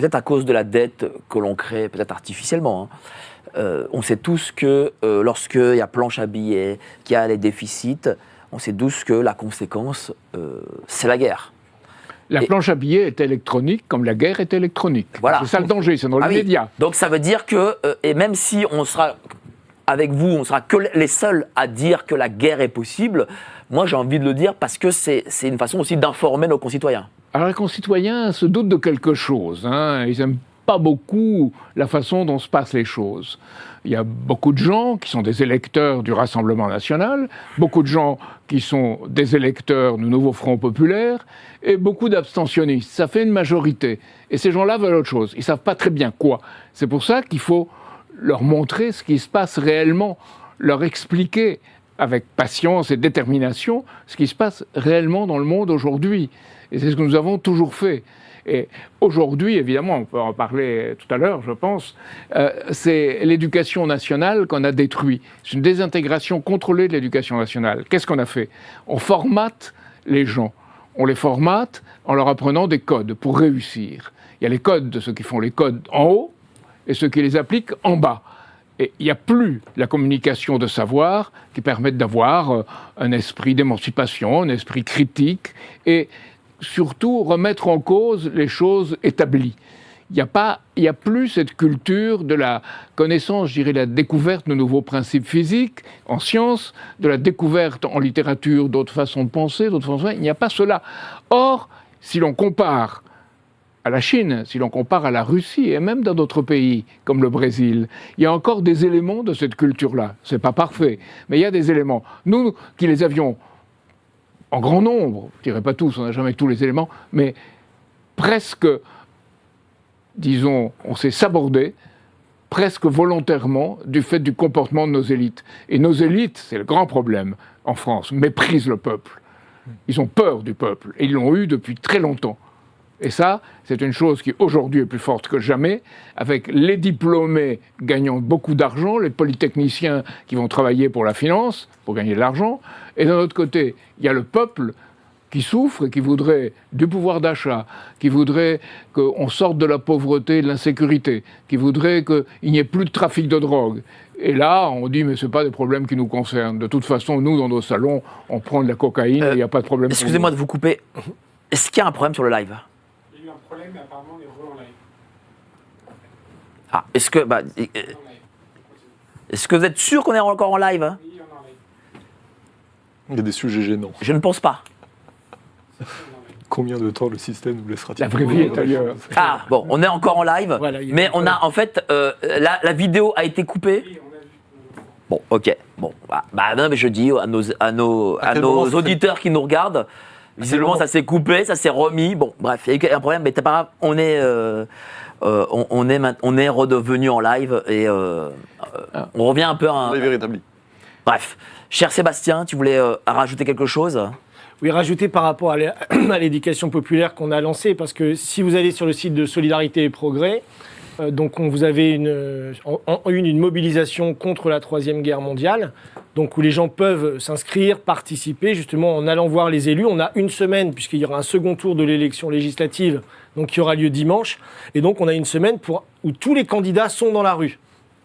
peut-être à cause de la dette que l'on crée, peut-être artificiellement, on sait tous que lorsqu'il y a planche à billets, qu'il y a les déficits, on sait tous que la conséquence, c'est la guerre. La planche à billets est électronique comme la guerre est électronique. Voilà. C'est ça le danger, c'est dans l'immédiat. Oui. Donc ça veut dire que, et même si on sera avec vous, on sera que les seuls à dire que la guerre est possible, moi j'ai envie de le dire parce que c'est une façon aussi d'informer nos concitoyens. Alors les concitoyens se doutent de quelque chose, ils n'aiment pas beaucoup la façon dont se passent les choses. Il y a beaucoup de gens qui sont des électeurs du Rassemblement national, beaucoup de gens qui sont des électeurs du Nouveau Front populaire, et beaucoup d'abstentionnistes. Ça fait une majorité. Et ces gens-là veulent autre chose. Ils ne savent pas très bien quoi. C'est pour ça qu'il faut leur montrer ce qui se passe réellement, leur expliquer avec patience et détermination ce qui se passe réellement dans le monde aujourd'hui. Et c'est ce que nous avons toujours fait. Et aujourd'hui, évidemment, on peut en parler tout à l'heure, je pense, c'est l'éducation nationale qu'on a détruit. C'est une désintégration contrôlée de l'éducation nationale. Qu'est-ce qu'on a fait? On formate les gens. On les formate en leur apprenant des codes pour réussir. Il y a les codes de ceux qui font les codes en haut et ceux qui les appliquent en bas. Et il n'y a plus la communication de savoir qui permette d'avoir un esprit d'émancipation, un esprit critique et surtout remettre en cause les choses établies. Il n'y a plus cette culture de la connaissance, je dirais, de la découverte de nouveaux principes physiques en sciences, de la découverte en littérature d'autres façons de penser, d'autres façons de faire. Il n'y a pas cela. Or, si l'on compare à la Chine, si l'on compare à la Russie et même dans d'autres pays comme le Brésil, il y a encore des éléments de cette culture-là. Ce n'est pas parfait, mais il y a des éléments. Nous qui les avions en grand nombre, je ne dirais pas tous, on n'a jamais tous les éléments, mais presque, disons, on s'est sabordé, presque volontairement, du fait du comportement de nos élites. Et nos élites, c'est le grand problème en France, méprisent le peuple. Ils ont peur du peuple, et ils l'ont eu depuis très longtemps. Et ça, c'est une chose qui aujourd'hui est plus forte que jamais, avec les diplômés gagnant beaucoup d'argent, les polytechniciens qui vont travailler pour la finance, pour gagner de l'argent, et d'un autre côté, il y a le peuple qui souffre et qui voudrait du pouvoir d'achat, qui voudrait qu'on sorte de la pauvreté et de l'insécurité, qui voudrait qu'il n'y ait plus de trafic de drogue. Et là, on dit, mais ce n'est pas des problèmes qui nous concernent. De toute façon, nous, dans nos salons, on prend de la cocaïne, il n'y a pas de problème. Excusez-moi de vous couper. Est-ce qu'il y a un problème sur le live ? Il y a eu un problème, mais apparemment, on est en live. Ah, est-ce que vous êtes sûr qu'on est encore en live ? Oui, on est en live. Il y a des sujets gênants. Je ne pense pas. Combien de temps le système nous laissera-t-il? La vraie vie est ailleurs. Ah, bon, on est encore en live, Voilà, mais on a, en fait, la vidéo a été coupée. Oui, on a vu. Bon, ok. Bon, non, mais je dis à nos auditeurs qui nous regardent, visiblement ça s'est coupé, ça s'est remis. Bon, bref, il y a eu un problème, mais c'est pas grave. On est redevenu en live et on revient un peu à Live est rétabli. Bref, cher Sébastien, tu voulais rajouter quelque chose ? Oui, rajouter par rapport à l'éducation populaire qu'on a lancée, parce que si vous allez sur le site de Solidarité et Progrès, donc vous avez une mobilisation contre la Troisième Guerre mondiale, donc où les gens peuvent s'inscrire, participer, justement en allant voir les élus. On a une semaine, puisqu'il y aura un second tour de l'élection législative, donc qui aura lieu dimanche, et donc on a une semaine où tous les candidats sont dans la rue.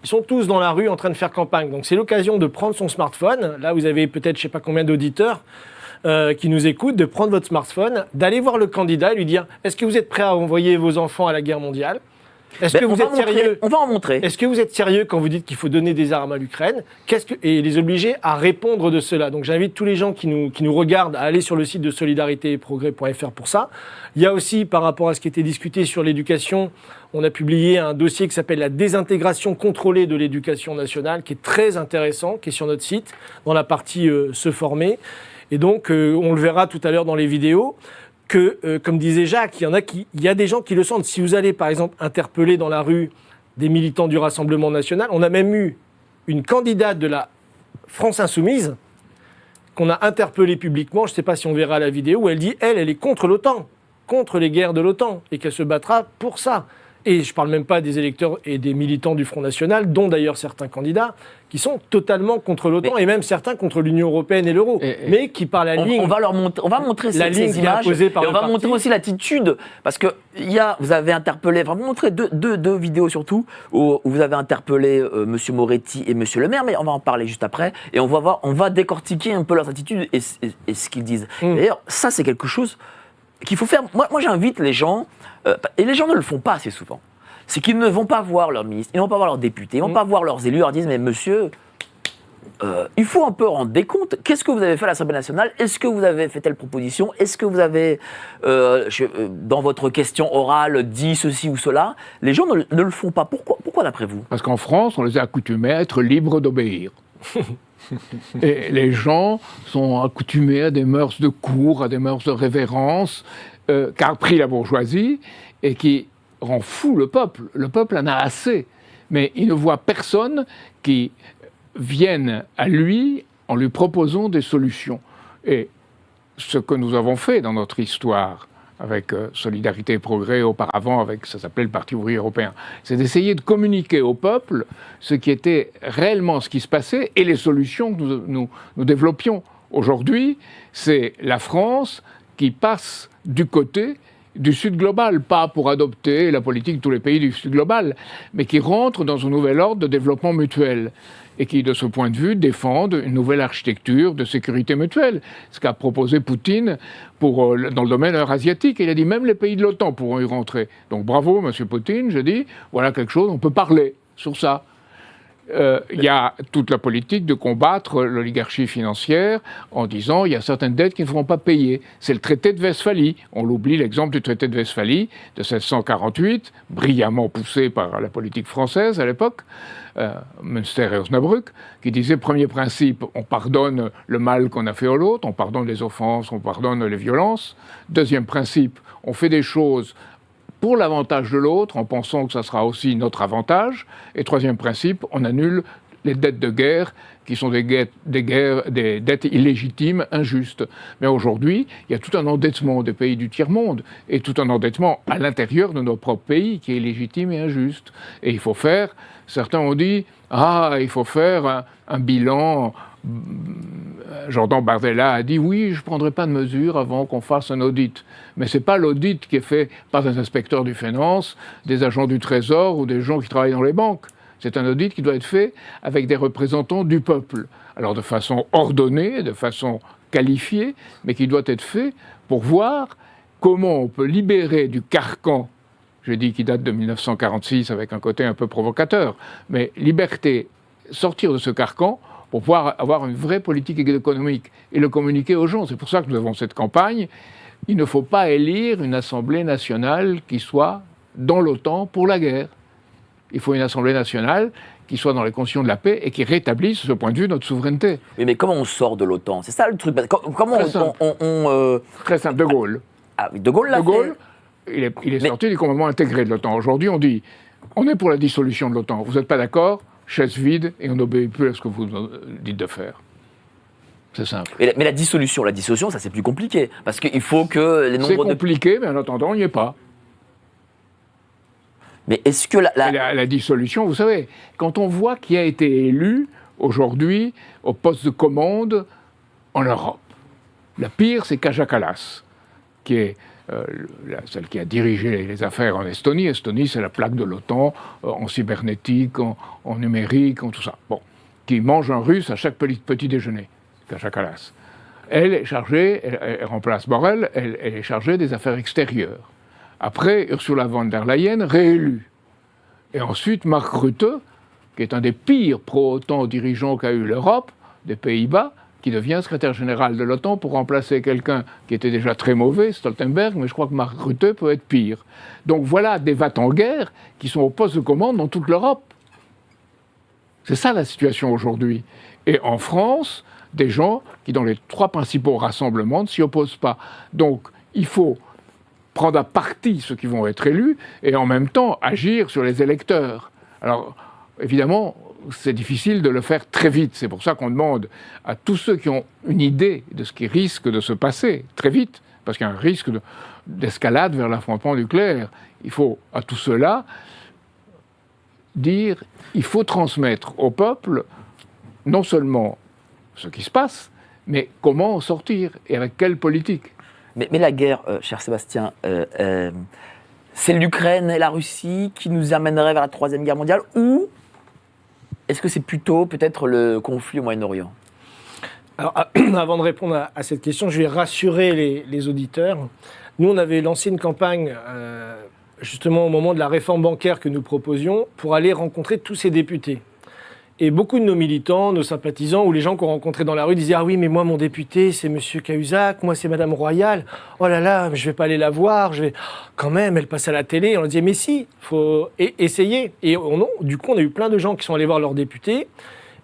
Ils sont tous dans la rue en train de faire campagne. Donc c'est l'occasion de prendre son smartphone. Là, vous avez peut-être je ne sais pas combien d'auditeurs qui nous écoutent, de prendre votre smartphone, d'aller voir le candidat et lui dire « Est-ce que vous êtes prêt à envoyer vos enfants à la guerre mondiale ? Est-ce que vous êtes sérieux ? On va en montrer. Est-ce que vous êtes sérieux quand vous dites qu'il faut donner des armes à l'Ukraine ? Et les obliger à répondre de cela. Donc j'invite tous les gens qui nous regardent à aller sur le site de solidaritéetprogrès.fr pour ça. Il y a aussi, par rapport à ce qui était discuté sur l'éducation, on a publié un dossier qui s'appelle « La désintégration contrôlée de l'éducation nationale » qui est très intéressant, qui est sur notre site, dans la partie « Se former ». Et donc, on le verra tout à l'heure dans les vidéos, que, comme disait Jacques, il y a des gens qui le sentent. Si vous allez, par exemple, interpeller dans la rue des militants du Rassemblement national, on a même eu une candidate de la France Insoumise qu'on a interpellée publiquement, je ne sais pas si on verra la vidéo, où elle dit, elle est contre l'OTAN, contre les guerres de l'OTAN, et qu'elle se battra pour ça. et je ne parle même pas des électeurs et des militants du Front National, dont d'ailleurs certains candidats, qui sont totalement contre l'OTAN, et même certains contre l'Union européenne et l'euro, mais qui par la ligne... On va montrer la ligne ces images, par et on va montrer aussi l'attitude, parce que vous avez interpellé, enfin, vous montrez deux vidéos surtout, où vous avez interpellé M. Moretti et M. Le Maire, mais on va en parler juste après, et on va décortiquer un peu leurs attitudes et ce qu'ils disent. D'ailleurs, ça c'est quelque chose qu'il faut faire. Moi j'invite les gens, et les gens ne le font pas assez souvent, c'est qu'ils ne vont pas voir leurs ministres, ils ne vont pas voir leurs députés, ils ne vont pas voir leurs élus, ils leur disent « mais monsieur, il faut un peu rendre des comptes. Qu'est-ce que vous avez fait à l'Assemblée nationale? Est-ce que vous avez fait telle proposition? Est-ce que vous avez, dans votre question orale, dit ceci ou cela ?» Les gens ne le font pas. Pourquoi d'après vous? Parce qu'en France, on les a accoutumés à être libres d'obéir. Et les gens sont accoutumés à des mœurs de cour, à des mœurs de révérence, qu'a pris la bourgeoisie, et qui rend fou le peuple. Le peuple en a assez. Mais il ne voit personne qui vienne à lui en lui proposant des solutions. Et ce que nous avons fait dans notre histoire, avec Solidarité et Progrès auparavant, ça s'appelait le Parti ouvrier européen, c'est d'essayer de communiquer au peuple ce qui était réellement ce qui se passait et les solutions que nous développions. Aujourd'hui, c'est la France qui passe du côté du Sud global, pas pour adopter la politique de tous les pays du Sud global, mais qui rentre dans un nouvel ordre de développement mutuel et qui, de ce point de vue, défendent une nouvelle architecture de sécurité mutuelle. Ce qu'a proposé Poutine dans le domaine eurasiatique. Il a dit même les pays de l'OTAN pourront y rentrer. Donc bravo, monsieur Poutine, je dis, voilà quelque chose, on peut parler sur ça. Il y a toute la politique de combattre l'oligarchie financière en disant il y a certaines dettes qui ne feront pas payer. C'est le traité de Westphalie. On l'oublie, l'exemple du traité de Westphalie de 1648, brillamment poussé par la politique française à l'époque, Münster et Osnabrück, qui disait premier principe, on pardonne le mal qu'on a fait à l'autre, on pardonne les offenses, on pardonne les violences. Deuxième principe, on fait des choses pour l'avantage de l'autre, en pensant que ça sera aussi notre avantage. Et troisième principe, on annule les dettes de guerre, qui sont des dettes illégitimes, injustes. Mais aujourd'hui, il y a tout un endettement des pays du tiers-monde, et tout un endettement à l'intérieur de nos propres pays, qui est illégitime et injuste. Et il faut faire, certains ont dit, il faut faire un bilan. Jordan Bardella a dit oui, je ne prendrai pas de mesures avant qu'on fasse un audit. Mais ce n'est pas l'audit qui est fait par des inspecteurs du finance, des agents du Trésor ou des gens qui travaillent dans les banques. C'est un audit qui doit être fait avec des représentants du peuple. Alors de façon ordonnée, de façon qualifiée, mais qui doit être fait pour voir comment on peut libérer du carcan, je dis qui date de 1946 avec un côté un peu provocateur, mais sortir de ce carcan pour pouvoir avoir une vraie politique économique et le communiquer aux gens. C'est pour ça que nous avons cette campagne. Il ne faut pas élire une Assemblée nationale qui soit dans l'OTAN pour la guerre. Il faut une Assemblée nationale qui soit dans les conditions de la paix et qui rétablisse, de ce point de vue, notre souveraineté. Mais comment on sort de l'OTAN? C'est ça le truc. Comment Très simple, De Gaulle. Ah, De Gaulle l'a fait. De Gaulle, il est sorti du commandement intégré de l'OTAN. Aujourd'hui, on dit, on est pour la dissolution de l'OTAN. Vous n'êtes pas d'accord? Chaise vide, et on n'obéit plus à ce que vous dites de faire. C'est simple. Mais la dissolution, ça c'est plus compliqué. Parce qu'il faut que les nombres C'est compliqué, mais en attendant, on n'y est pas. Mais est-ce que la dissolution, vous savez, quand on voit qui a été élu aujourd'hui au poste de commande en Europe, la pire, c'est Kaja Kallas, qui est celle qui a dirigé les affaires en Estonie. Estonie, c'est la plaque de l'OTAN en cybernétique, en numérique, en tout ça. Bon, qui mange un russe à chaque petit déjeuner, Kaja Kallas. Elle est chargée, elle remplace Borrell, elle est chargée des affaires extérieures. Après, Ursula von der Leyen, réélue. Et ensuite, Mark Rutte, qui est un des pires pro-OTAN dirigeants qu'a eu l'Europe, des Pays-Bas, qui devient secrétaire général de l'OTAN pour remplacer quelqu'un qui était déjà très mauvais, Stoltenberg, mais je crois que Mark Rutte peut être pire. Donc voilà des va-t-en-guerre qui sont au poste de commande dans toute l'Europe. C'est ça la situation aujourd'hui. Et en France, des gens qui, dans les 3 principaux rassemblements, ne s'y opposent pas. Donc il faut prendre à partie ceux qui vont être élus et en même temps agir sur les électeurs. Alors évidemment, c'est difficile de le faire très vite. C'est pour ça qu'on demande à tous ceux qui ont une idée de ce qui risque de se passer très vite, parce qu'il y a un risque d'escalade vers l'affrontement nucléaire. il faut à tout cela dire, il faut transmettre au peuple non seulement ce qui se passe, mais comment en sortir et avec quelle politique. Mais la guerre, cher Sébastien, c'est l'Ukraine et la Russie qui nous amèneraient vers la Troisième Guerre mondiale, ou est-ce que c'est plutôt peut-être le conflit au Moyen-Orient ? Alors, avant de répondre à cette question, je vais rassurer les auditeurs. Nous, on avait lancé une campagne, justement au moment de la réforme bancaire que nous proposions, pour aller rencontrer tous ces députés. Et beaucoup de nos militants, nos sympathisants, ou les gens qu'on rencontrait dans la rue disaient « Ah oui, mais moi, mon député, c'est Monsieur Cahuzac, moi, c'est Madame Royal. Oh là là, je vais pas aller la voir, je vais... Quand même, elle passe à la télé. » On leur disait « Mais si, faut essayer. » Et du coup, on a eu plein de gens qui sont allés voir leurs députés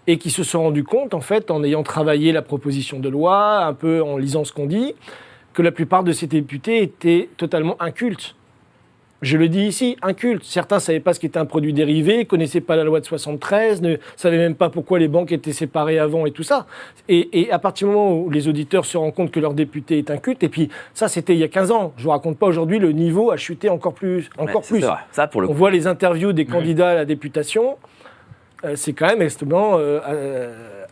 et qui se sont rendus compte, en fait, en ayant travaillé la proposition de loi, un peu en lisant ce qu'on dit, que la plupart de ces députés étaient totalement incultes. Je le dis ici, incultes. Certains ne savaient pas ce qu'était un produit dérivé, ne connaissaient pas la loi de 73, ne savaient même pas pourquoi les banques étaient séparées avant et tout ça. Et à partir du moment où les auditeurs se rendent compte que leur député est inculte, et puis ça c'était il y a 15 ans, je ne vous raconte pas aujourd'hui, le niveau a chuté encore plus. C'est vrai. Ça, pour le coup. On voit les interviews des candidats à la députation, c'est quand même extrêmement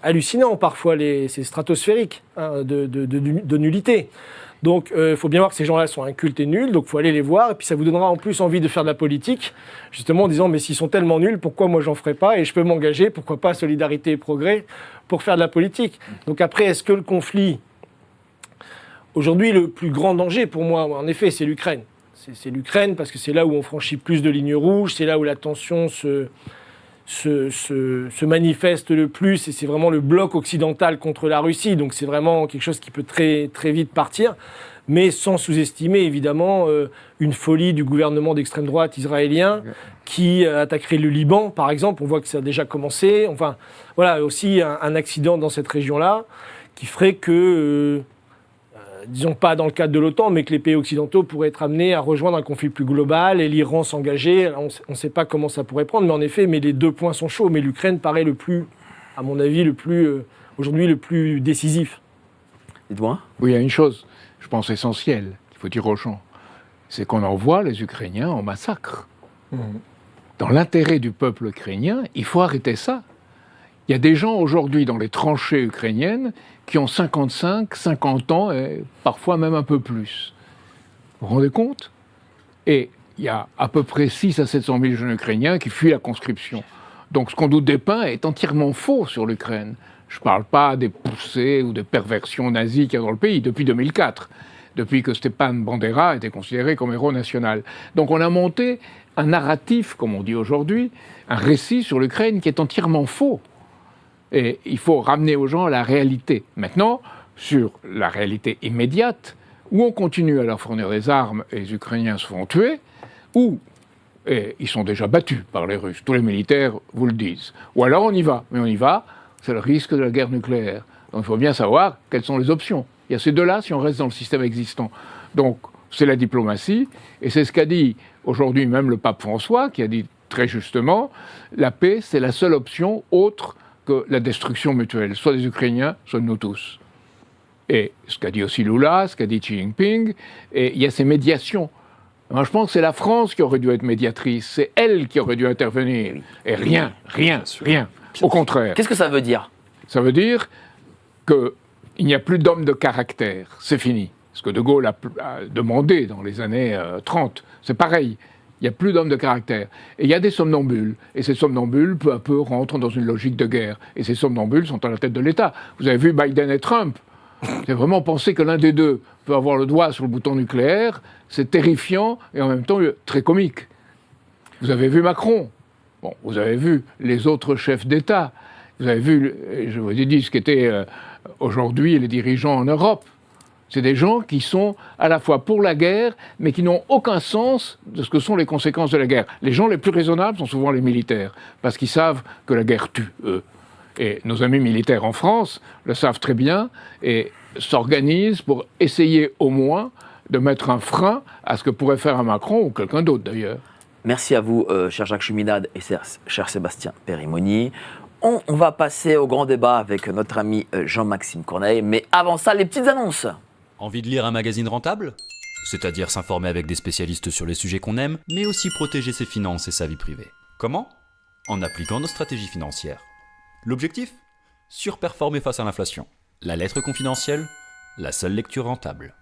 hallucinant parfois, c'est stratosphérique de nullité. Donc, il faut bien voir que ces gens-là sont incultes et nuls, donc il faut aller les voir, et puis ça vous donnera en plus envie de faire de la politique, justement en disant, mais s'ils sont tellement nuls, pourquoi moi j'en ferai pas, et je peux m'engager, pourquoi pas Solidarité et Progrès, pour faire de la politique. Donc après, est-ce que le conflit... Aujourd'hui, le plus grand danger pour moi, en effet, c'est l'Ukraine. C'est l'Ukraine, parce que c'est là où on franchit plus de lignes rouges, c'est là où la tension se manifeste le plus, et c'est vraiment le bloc occidental contre la Russie, donc c'est vraiment quelque chose qui peut très, très vite partir, mais sans sous-estimer évidemment une folie du gouvernement d'extrême droite israélien qui attaquerait le Liban par exemple, on voit que ça a déjà commencé, enfin voilà, aussi un accident dans cette région-là qui ferait que... disons pas dans le cadre de l'OTAN, mais que les pays occidentaux pourraient être amenés à rejoindre un conflit plus global et l'Iran s'engager. On ne sait pas comment ça pourrait prendre, mais en effet, les deux points sont chauds. Mais l'Ukraine paraît à mon avis, aujourd'hui le plus décisif. Dites-moi. Oui, il y a une chose, je pense essentielle, qu'il faut dire aux gens, c'est qu'on envoie les Ukrainiens en massacre. Dans l'intérêt du peuple ukrainien, il faut arrêter ça. Il y a des gens aujourd'hui dans les tranchées ukrainiennes qui ont 55, 50 ans et parfois même un peu plus. Vous vous rendez compte ? Et il y a à peu près 6 à 700 000 jeunes Ukrainiens qui fuient la conscription. Donc ce qu'on nous dépeint est entièrement faux sur l'Ukraine. Je ne parle pas des poussées ou des perversions nazies qu'il y a dans le pays depuis 2004, depuis que Stepan Bandera était considéré comme héros national. Donc on a monté un narratif, comme on dit aujourd'hui, un récit sur l'Ukraine qui est entièrement faux. Et il faut ramener aux gens la réalité. Maintenant, sur la réalité immédiate, où on continue à leur fournir des armes et les Ukrainiens se font tuer, ou ils sont déjà battus par les Russes. Tous les militaires vous le disent. Ou alors on y va. Mais on y va, c'est le risque de la guerre nucléaire. Donc il faut bien savoir quelles sont les options. Il y a ces deux-là si on reste dans le système existant. Donc c'est la diplomatie, et c'est ce qu'a dit aujourd'hui même le pape François, qui a dit très justement, la paix c'est la seule option autre que la destruction mutuelle, soit des Ukrainiens, soit de nous tous. Et ce qu'a dit aussi Lula, ce qu'a dit Xi Jinping, et il y a ces médiations. Moi, je pense que c'est la France qui aurait dû être médiatrice, c'est elle qui aurait dû intervenir, et rien. Au contraire. Qu'est-ce que ça veut dire ? Ça veut dire qu'il n'y a plus d'hommes de caractère, c'est fini. Ce que De Gaulle a demandé dans les années 30, c'est pareil. Il n'y a plus d'hommes de caractère. Et il y a des somnambules. Et ces somnambules, peu à peu, rentrent dans une logique de guerre. Et ces somnambules sont à la tête de l'État. Vous avez vu Biden et Trump. C'est vraiment penser que l'un des deux peut avoir le doigt sur le bouton nucléaire. C'est terrifiant et en même temps très comique. Vous avez vu Macron. Bon, vous avez vu les autres chefs d'État. Vous avez vu, je vous ai dit ce qu'étaient aujourd'hui les dirigeants en Europe. C'est des gens qui sont à la fois pour la guerre, mais qui n'ont aucun sens de ce que sont les conséquences de la guerre. Les gens les plus raisonnables sont souvent les militaires, parce qu'ils savent que la guerre tue, eux. Et nos amis militaires en France le savent très bien et s'organisent pour essayer au moins de mettre un frein à ce que pourrait faire un Macron ou quelqu'un d'autre d'ailleurs. Merci à vous, cher Jacques Chuminade et cher Sébastien Périmoni. On va passer au grand débat avec notre ami Jean-Maxime Corneille, mais avant ça, les petites annonces. Envie de lire un magazine rentable ? c'est-à-dire s'informer avec des spécialistes sur les sujets qu'on aime, mais aussi protéger ses finances et sa vie privée. Comment ? En appliquant nos stratégies financières. L'objectif ? Surperformer face à l'inflation. La lettre confidentielle, la seule lecture rentable.